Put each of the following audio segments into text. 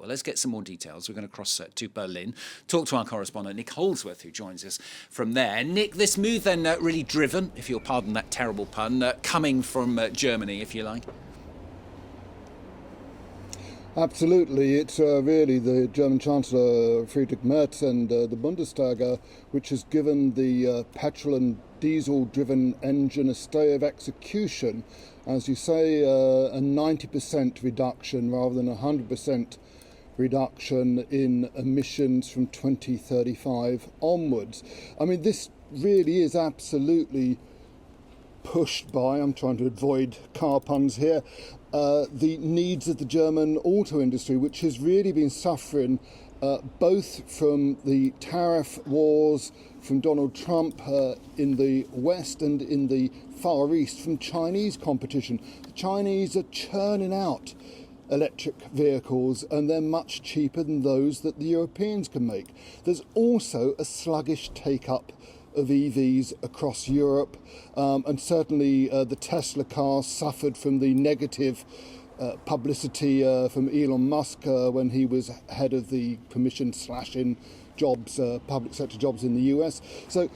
Well, let's get some more details. We're going to cross to Berlin, talk to our correspondent, Nick Holdsworth, who joins us from there. Nick, this move then really driven, if you'll pardon that terrible pun, coming from Germany, if you like. Absolutely. It's really the German Chancellor Friedrich Merz and the Bundestag which has given the petrol and diesel-driven engine a stay of execution. As you say, a 90% reduction rather than a 100% reduction in emissions from 2035 onwards. I mean, this really is absolutely pushed by, I'm trying to avoid car puns here, the needs of the German auto industry, which has really been suffering both from the tariff wars from Donald Trump in the West and in the Far East from Chinese competition. The Chinese are churning out electric vehicles, and they're much cheaper than those that the Europeans can make. There's also a sluggish take-up of EVs across Europe, and certainly the Tesla car suffered from the negative publicity from Elon Musk when he was head of the Commission slashing jobs, public sector jobs in the US. So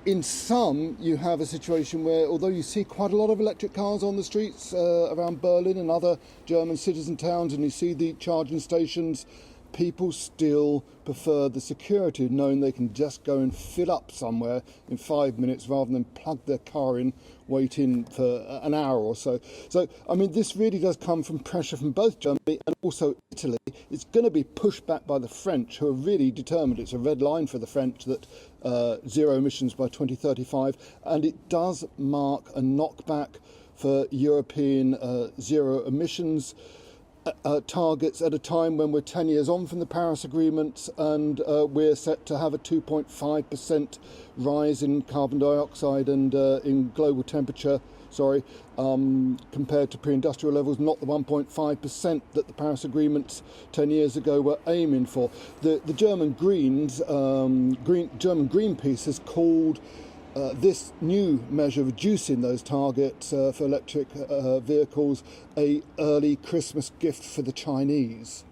in some, you have a situation where, although you see quite a lot of electric cars on the streets around Berlin and other German cities and towns, and you see the charging stations, people still prefer the security of knowing they can just go and fill up somewhere in 5 minutes rather than plug their car in, wait in for an hour or so. So, I mean, this really does come from pressure from both Germany and also Italy. It's going to be pushed back by the French, who are really determined. It's a red line for the French that zero emissions by 2035, and it does mark a knockback for European zero emissions targets at a time when we're 10 years on from the Paris Agreement, and we're set to have a 2.5% rise in carbon dioxide and in global temperature, compared to pre-industrial levels, not the 1.5% that the Paris Agreement 10 years ago were aiming for. The German Greens, German Greenpeace has called this new measure reducing those targets for electric vehicles a early Christmas gift for the Chinese.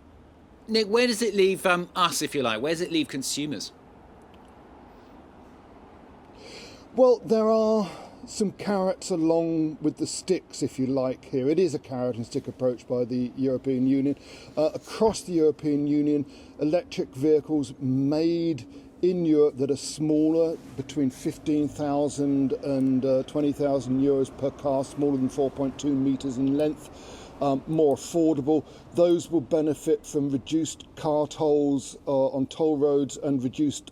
Nick, where does it leave us, if you like? Where does it leave consumers? Well, there are some carrots along with the sticks, if you like, here. It is a carrot and stick approach by the European Union. Across the European Union, electric vehicles made in Europe that are smaller, between 15,000 and 20,000 euros per car, smaller than 4.2 metres in length, more affordable. Those will benefit from reduced car tolls on toll roads and reduced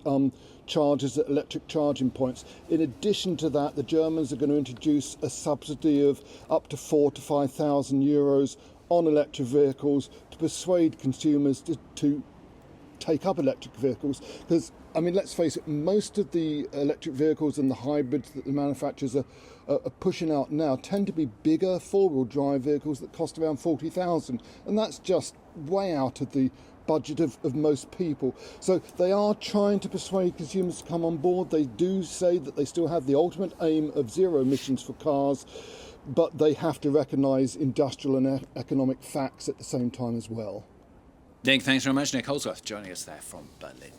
charges at electric charging points. In addition to that, the Germans are going to introduce a subsidy of up to 4,000 to 5,000 euros on electric vehicles to persuade consumers to take up electric vehicles, because, I mean, let's face it, most of the electric vehicles and the hybrids that the manufacturers are pushing out now tend to be bigger four-wheel drive vehicles that cost around 40,000, and that's just way out of the budget of most people. So they are trying to persuade consumers to come on board. They do say that they still have the ultimate aim of zero emissions for cars, but they have to recognise industrial and economic facts at the same time as well. Nick, thanks very much. Nick Holdsworth joining us there from Berlin.